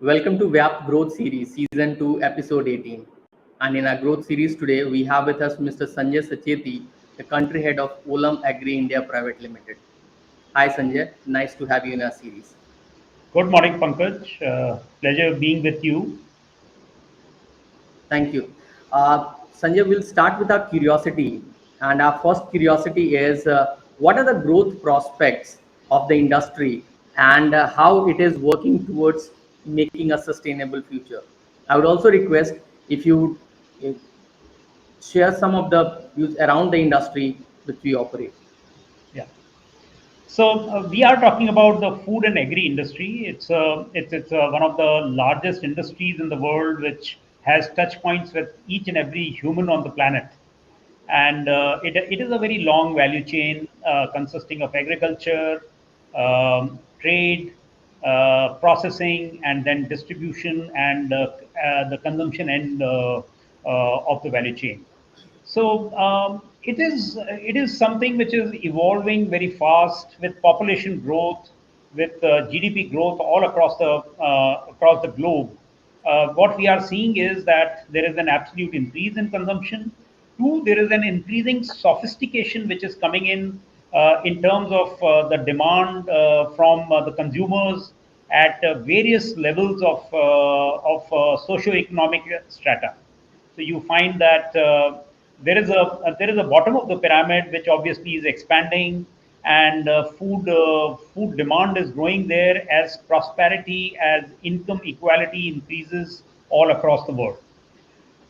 Welcome to VYAPT Growth Series, Season 2, Episode 18. And in our growth series today, we have with us Mr. Sanjay Sacheti, the country head of Olam Agri India Private Limited. Hi Sanjay, nice to have you in our series. Good morning, Pankaj. Pleasure being with you. Thank you. Sanjay, we'll start with our curiosity. And our first curiosity is what are the growth prospects of the industry and how it is working towards making a sustainable future? I would also request if you uh, share some of the views around the industry which we operate. Yeah. So we are talking about the food and agri industry. It's one of the largest industries in the world, which has touch points with each and every human on the planet. And it is a very long value chain consisting of agriculture, trade, processing, and then distribution and the consumption end of the value chain. So it is something which is evolving very fast with population growth, with GDP growth all across the globe. What we are seeing is that there is an absolute increase in consumption. Two, there is an increasing sophistication which is coming in terms of the demand from the consumers at various levels of socio-economic strata. So you find that there is a bottom of the pyramid which obviously is expanding, and food demand is growing there as prosperity, as income equality increases all across the world.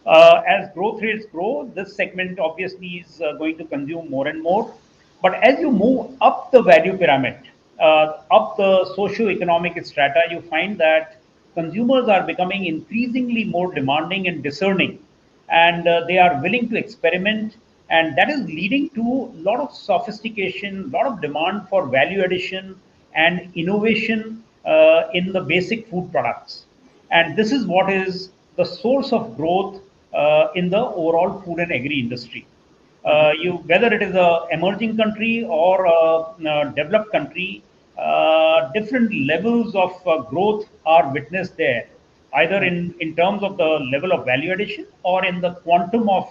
As growth rates grow, this segment obviously is going to consume more and more. But as you move up the value pyramid, up the socio-economic strata, you find that consumers are becoming increasingly more demanding and discerning, and they are willing to experiment, and that is leading to a lot of sophistication, a lot of demand for value addition and innovation in the basic food products. And this is what is the source of growth in the overall food and agri industry. Whether it is a emerging country or a developed country, different levels of growth are witnessed there, either in terms of the level of value addition or in the quantum of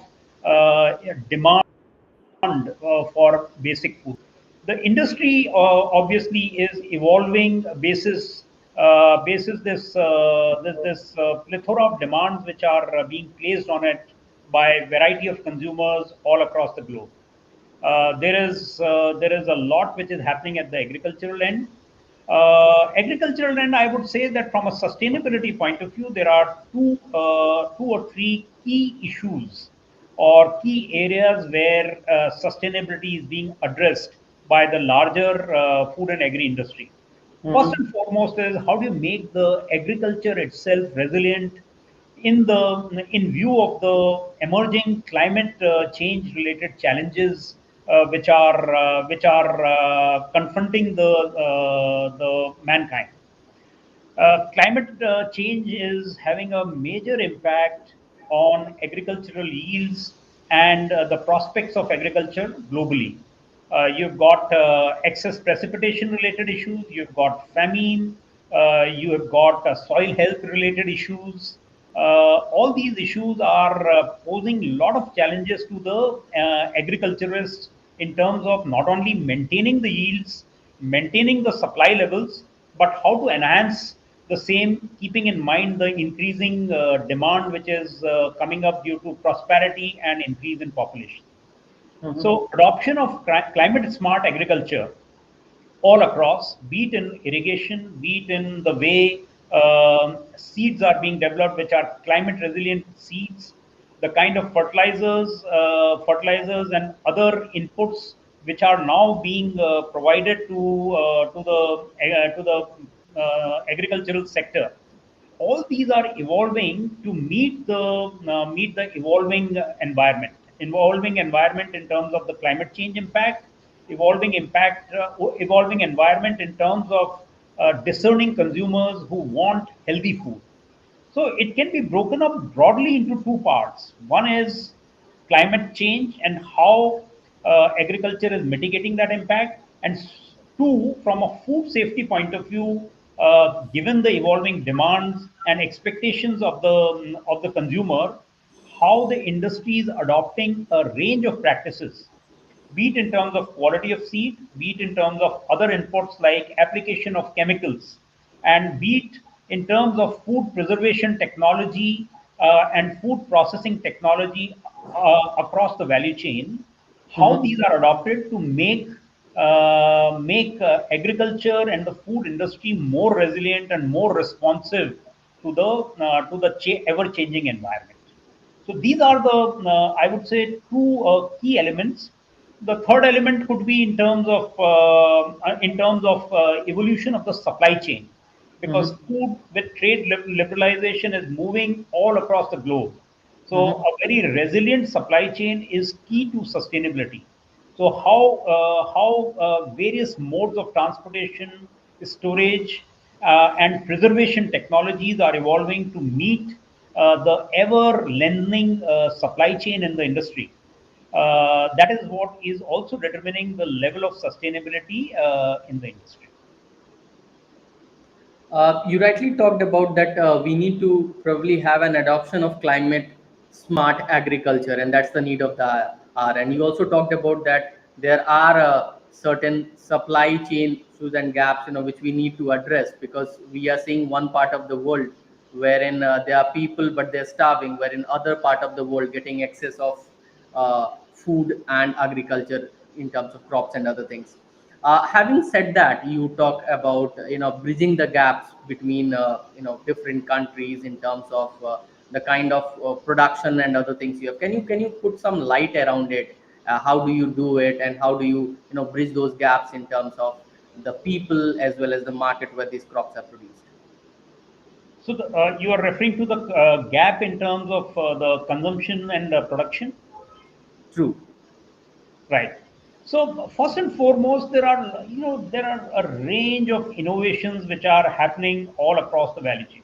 demand for basic food. The industry obviously is evolving basis this plethora of demands which are being placed on it by a variety of consumers all across the globe. There is a lot which is happening at the agricultural end. Agricultural end, I would say that from a sustainability point of view, there are two or three key issues or key areas where sustainability is being addressed by the larger food and agri industry. First Mhm. and foremost is how do you make the agriculture itself resilient in view of the emerging climate change related challenges which are confronting the mankind. Climate change is having a major impact on agricultural yields and the prospects of agriculture globally. You've got excess precipitation related issues, you've got famine, you have got soil health related issues. All these issues are posing a lot of challenges to the agriculturists in terms of not only maintaining the yields, maintaining the supply levels, but how to enhance the same, keeping in mind the increasing demand which is coming up due to prosperity and increase in population. Mhm. So, adoption of climate smart agriculture all across, be it in irrigation, be it in the way seeds are being developed, which are climate resilient seeds, the kind of fertilizers and other inputs which are now being provided to the agricultural sector. All these are evolving to meet the evolving environment in terms of the climate change impact, evolving environment in terms of discerning consumers who want healthy food. So it can be broken up broadly into two parts. One is climate change and how agriculture is mitigating that impact, and two, from a food safety point of view, given the evolving demands and expectations of the consumer, how the industry is adopting a range of practices, be it in terms of quality of seed, be it in terms of other inputs like application of chemicals, and be it in terms of food preservation technology and food processing technology across the value chain, how Mhm. these are adopted to make agriculture and the food industry more resilient and more responsive to the ever changing environment. So these are the, I would say, two key elements. The third element could be in terms of evolution of the supply chain, because Mhm. food with trade liberalization is moving all across the globe. So Mhm. a very resilient supply chain is key to sustainability. So how various modes of transportation, storage, and preservation technologies are evolving to meet the ever lengthening supply chain in the industry. That is what is also determining the level of sustainability in the industry. You rightly talked about that we need to probably have an adoption of climate smart agriculture, and that's the need of the hour. And you also talked about that there are certain supply chain issues and gaps, which we need to address, because we are seeing one part of the world wherein there are people but they're starving, wherein other part of the world getting excess of food and agriculture in terms of crops and other things. Having said that, you talk about bridging the gaps between different countries in terms of the kind of production and other things you have. Can you put some light around it? How do you do it, and how do you bridge those gaps in terms of the people as well as the market where these crops are produced? So you are referring to the gap in terms of the consumption and production. True. Right. So first and foremost, there are a range of innovations which are happening all across the value chain.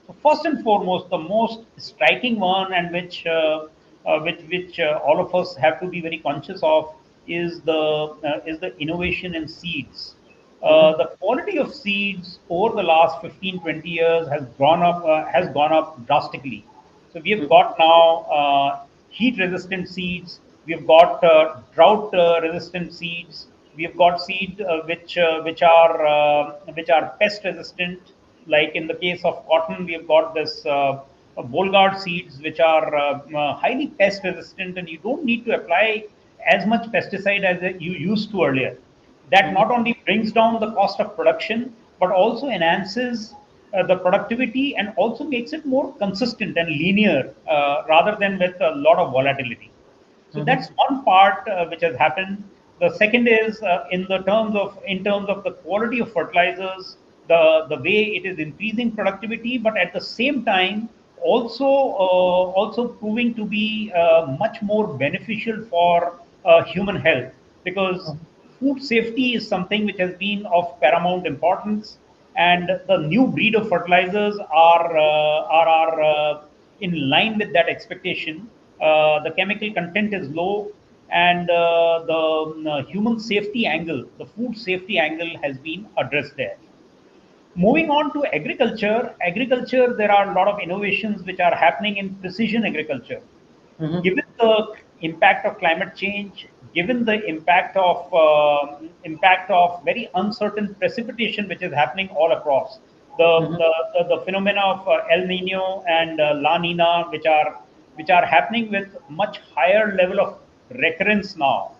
So first and foremost, the most striking one, and which all of us have to be very conscious of, is the innovation in seeds. Hmm. The quality of seeds over the last 15-20 years has gone up drastically. So we have got now heat resistant seeds. We have got drought resistant seeds. We have got seed which are pest resistant. Like in the case of cotton, we have got this Bolgard seeds which are highly pest resistant, and you don't need to apply as much pesticide as you used to earlier. That not only brings down the cost of production but also enhances the productivity and also makes it more consistent and linear rather than with a lot of volatility. So that's one part which has happened. The second is in terms of the quality of fertilizers, the way it is increasing productivity, but at the same time also proving to be much more beneficial for human health, because food safety is something which has been of paramount importance, and the new breed of fertilizers are in line with that expectation. The chemical content is low, and the human safety angle, the food safety angle, has been addressed there. Moving on to agriculture, there are a lot of innovations which are happening in precision agriculture. Hmm. Given the impact of climate change, given the impact of very uncertain precipitation which is happening all across, the phenomena of El Nino and La Nina, which are happening with much higher level of recurrence now.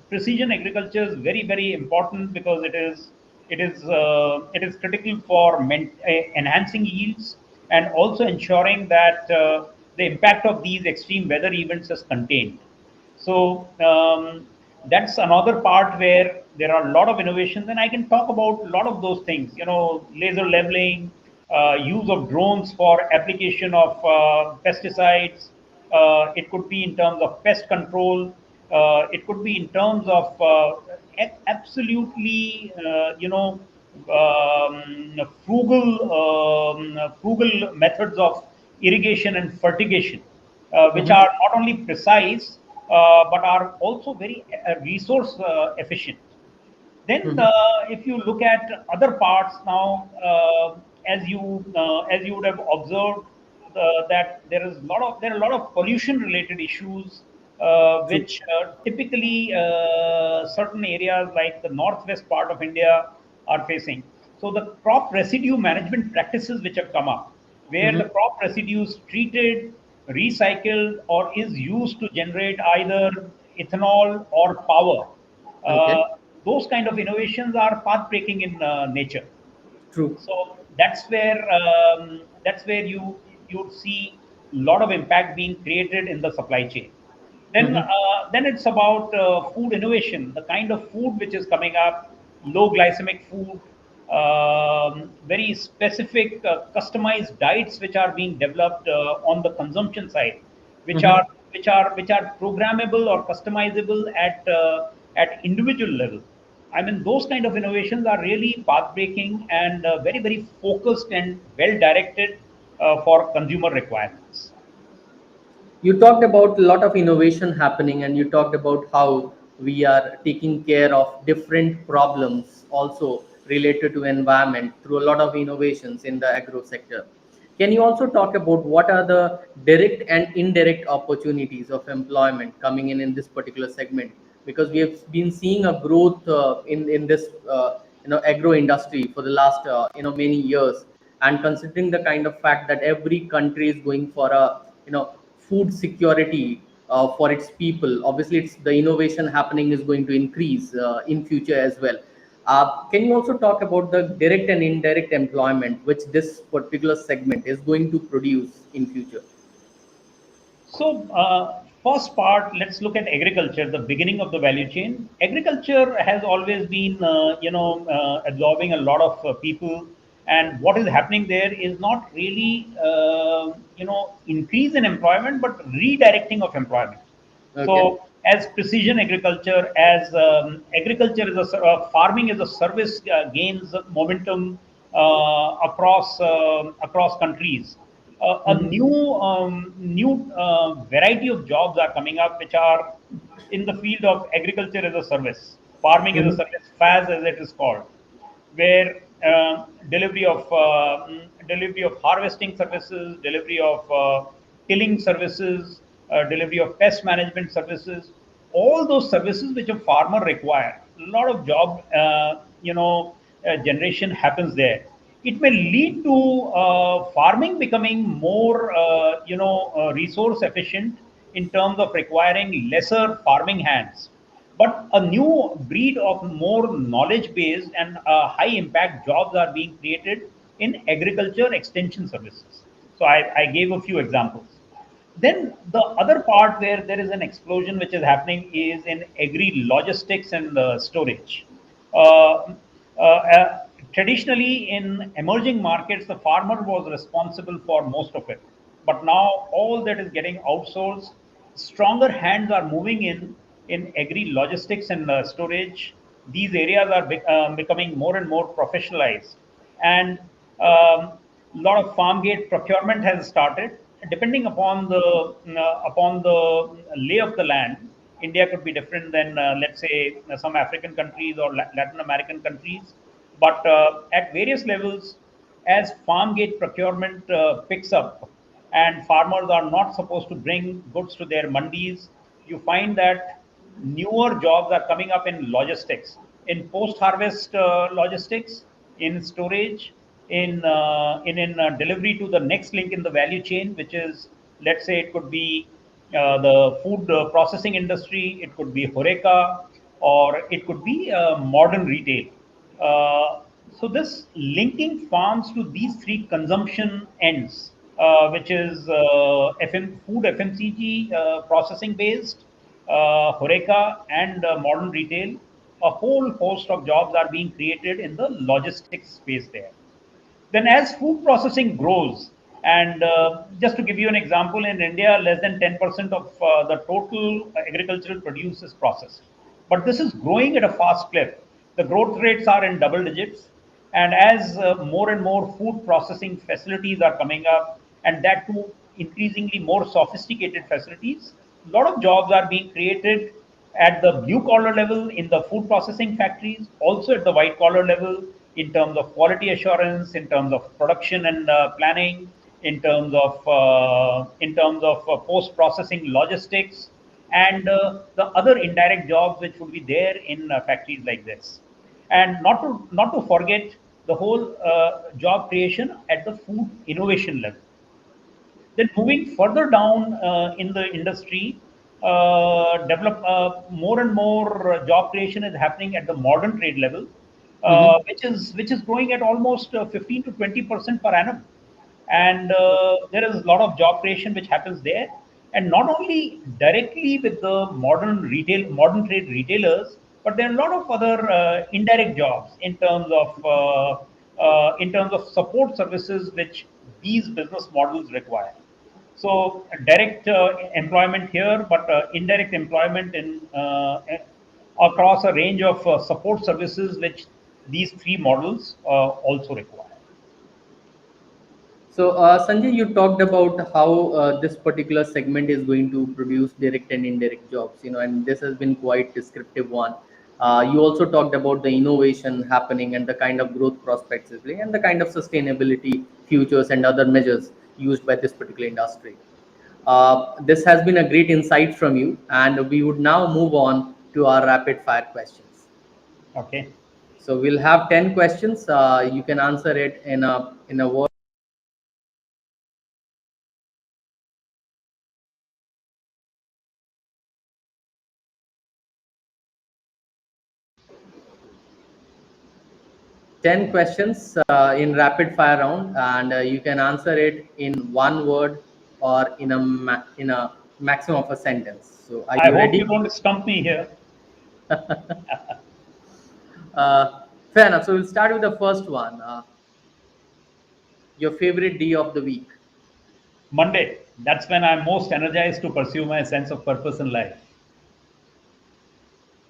Precision agriculture is very important, because it is critical for enhancing yields and also ensuring that the impact of these extreme weather events is contained. So that's another part where there are a lot of innovations, and I can talk about a lot of those things. Laser leveling, use of drones for application of pesticides. It could be in terms of pest control. It could be in terms of absolutely, frugal methods of irrigation and fertigation, which are not only precise but are also very resource efficient. Then, Mhm. if you look at other parts now, as you would have observed, that there are a lot of pollution related issues, True. which typically certain areas like the northwest part of India are facing. So the crop residue management practices which have come up, where the Mhm. crop residue is treated, recycled, or is used to generate either ethanol or power. Uh, Okay. those kind of innovations are path breaking in nature. True. So that's where you would see a lot of impact being created in the supply chain. Mhm. Then it's about food innovation, the kind of food which is coming up, low glycemic food, very specific customized diets which are being developed on the consumption side, which are Mhm. which are programmable or customizable at individual level. I mean, those kind of innovations are really path breaking and very, very focused and well directed for consumer requirements. You talked about a lot of innovation happening, and you talked about how we are taking care of different problems also related to environment through a lot of innovations in the agro sector. Can you also talk about what are the direct and indirect opportunities of employment coming in this particular segment? Because we have been seeing a growth in this agro industry for the last many years, and considering the kind of fact that every country is going for a food security for its people, obviously it's the innovation happening is going to increase in future as well. Can you also talk about the direct and indirect employment which this particular segment is going to produce in future? So, first part, let's look at agriculture, the beginning of the value chain. Agriculture has always been, absorbing a lot of people, and what is happening there is not really, increase in employment, but redirecting of employment. Okay. So, as precision agriculture, as agriculture is farming as a service gains momentum across countries. A Mhm. new variety of jobs are coming up, which are in the field of agriculture as a service, farming as a Mhm. service, FAS as it is called, where delivery of harvesting services, delivery of tilling services, delivery of pest management services, all those services which a farmer require. A lot of job generation happens there. It may lead to farming becoming more resource efficient in terms of requiring lesser farming hands, but a new breed of more knowledge based and high impact jobs are being created in agriculture extension services. So I gave a few examples. Then the other part where there is an explosion which is happening is in agri logistics and storage. Uh, Traditionally, in emerging markets, the farmer was responsible for most of it. But now all that is getting outsourced. Stronger hands are moving in agri logistics and storage. These areas are becoming more and more professionalized, and a lot of farm gate procurement has started. Depending upon the lay of the land, India could be different than let's say some African countries or Latin American countries, but at various levels, as farm gate procurement picks up and farmers are not supposed to bring goods to their mandis, you find that newer jobs are coming up in logistics, in post harvest logistics, in storage, in delivery to the next link in the value chain, which is, let's say, it could be the food processing industry, it could be horeca, or it could be modern retail. So this linking farms to these three consumption ends, which is food FMCG processing based, horeca, and modern retail. A whole host of jobs are being created in the logistics space there. Then, as food processing grows, and just to give you an example, in India, less than 10% of the total agricultural produce is processed. But this is growing at a fast clip. The growth rates are in double digits. And as more and more food processing facilities are coming up, and that too increasingly more sophisticated facilities, a lot of jobs are being created at the blue collar level in the food processing factories, also at the white collar level in terms of quality assurance, in terms of production and planning, in terms of post processing logistics, and the other indirect jobs which would be there in factories like this. And not to forget the whole job creation at the food innovation level. Then moving further down in the industry, develop more and more job creation is happening at the modern trade level, Mm-hmm. which is growing at almost 15 to 20% per annum, and there is a lot of job creation which happens there, and not only directly with the modern trade retailers, but there are a lot of other indirect jobs in terms of support services which these business models require. So direct employment here, but indirect employment in across a range of support services which these three models also require. So, Sanjay, you talked about how this particular segment is going to produce direct and indirect jobs, and this has been quite descriptive one. You also talked about the innovation happening and the kind of growth prospects is and the kind of sustainability futures and other measures used by this particular industry. This has been a great insight from you, and we would now move on to our rapid fire questions. Okay. So we'll have 10 questions. You can answer it in a word. 10 questions in rapid fire round, and you can answer it in one word or in a maximum of a sentence. So are I you hope you ready? don't stump me here. Fair enough. So we'll start with the first one. Your favorite day of the week. Monday, that's when I'm most energized to pursue my sense of purpose in life.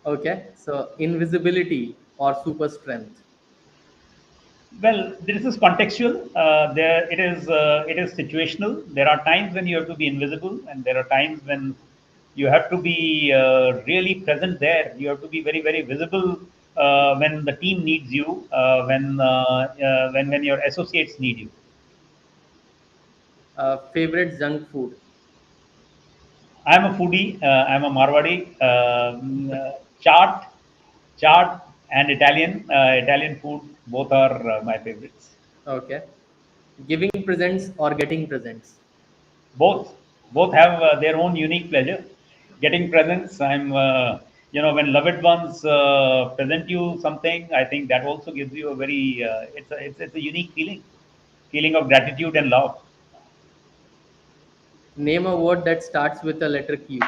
Okay. So invisibility or super strength. Well, this is contextual. It is situational. There are times when you have to be invisible, and there are times when you have to be really present there. You have to be very very visible when the team needs you, when your associates need you. Favorite junk food. I'm a foodie. I'm a Marwadi. Chaat and Italian food both are my favorites. Okay. Giving presents or getting presents. Both both have their own unique pleasure. Getting presents, when loved ones present you something, I think that also gives you a very it's a unique feeling of gratitude and love. Name a word that starts with a letter Q.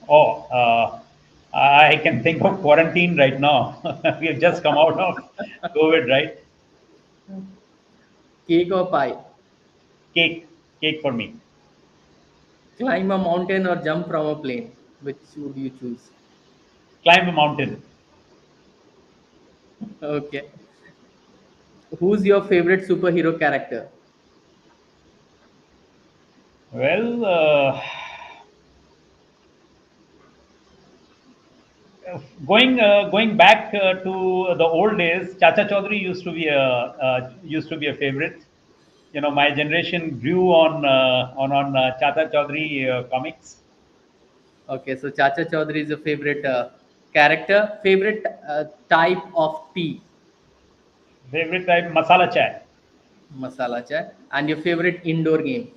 Oh, I can think of quarantine right now. We have just come out of COVID, right? Cake or pie. Cake, cake for me. Climb a mountain or jump from a plane. Which would you choose? Climb a mountain. Okay. Who's your favorite superhero character? Well, going back to the old days, Chacha Chaudhary used to be a favorite. My generation grew on Chacha Chaudhary comics. Okay, so Chacha Chaudhary is your favorite character. Favorite type of tea, Favorite type masala chai. masala chai, and your favorite indoor game.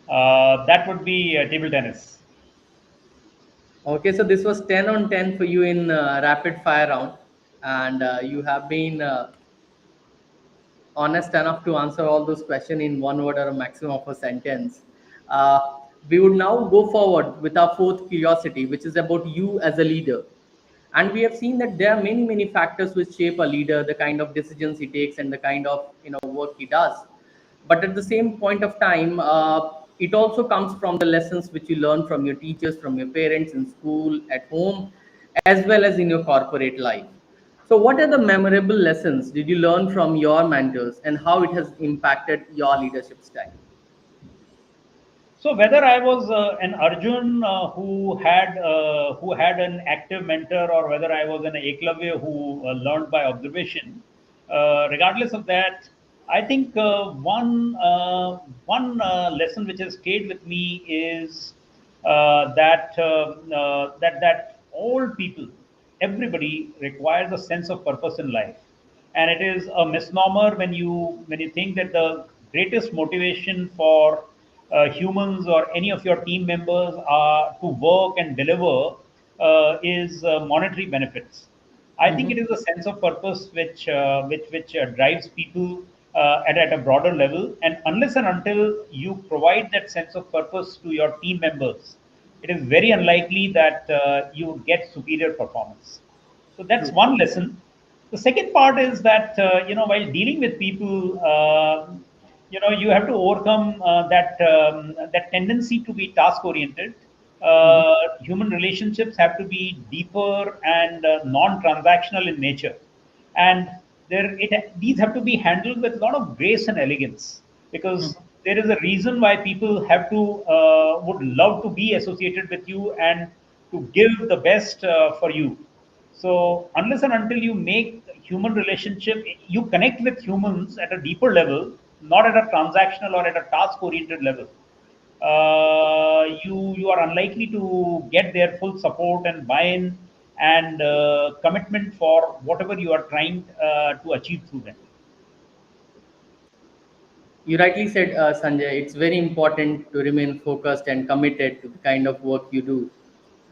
That would be table tennis. Okay, so this was 10 on 10 for you in rapid fire round, and you have been honest enough to answer all those questions in one word or a maximum of a sentence. We would now go forward with our fourth curiosity, which is about you as a leader. And we have seen that there are many, many factors which shape a leader, the kind of decisions he takes and the kind of work he does. But at the same point of time, it also comes from the lessons which you learn from your teachers, from your parents in school, at home, as well as in your corporate life. So, what are the memorable lessons did you learn from your mentors, and how it has impacted your leadership style? So whether I was an Arjun who had an active mentor, or whether I was an Eklavya who learned by observation, regardless of that, I think one lesson which has stayed with me is that all people, everybody requires a sense of purpose in life, and it is a misnomer when you think that the greatest motivation for humans or any of your team members are to work and deliver is monetary benefits. I think it Mhm. is a sense of purpose which drives people at a broader level. And unless and until you provide that sense of purpose to your team members, it is very unlikely that you would get superior performance. So that's True. one lesson. The second part is that while dealing with people, you have to overcome that tendency to be task oriented. Mhm. Human relationships have to be deeper and non-transactional in nature, and these have to be handled with a lot of grace and elegance, because Mhm. there is a reason why people have to would love to be associated with you and to give the best for you. So unless and until you make human relationship, you connect with humans at a deeper level, not at a transactional or at a task oriented level, you are unlikely to get their full support and buy-in and commitment for whatever you are trying to achieve through them. You rightly said, Sanjay, it's very important to remain focused and committed to the kind of work you do.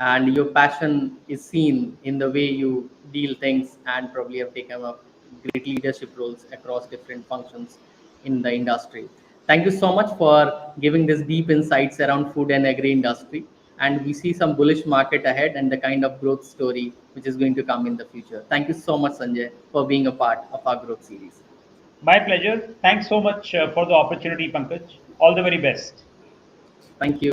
And your passion is seen in the way you deal things and probably have taken up great leadership roles across different functions in the industry. Thank you so much for giving this deep insights around food and agri industry. And we see some bullish market ahead and the kind of growth story which is going to come in the future. Thank you so much, Sanjay, for being a part of our growth series. My pleasure. Thanks so much for the opportunity, Pankaj. All the very best. Thank you.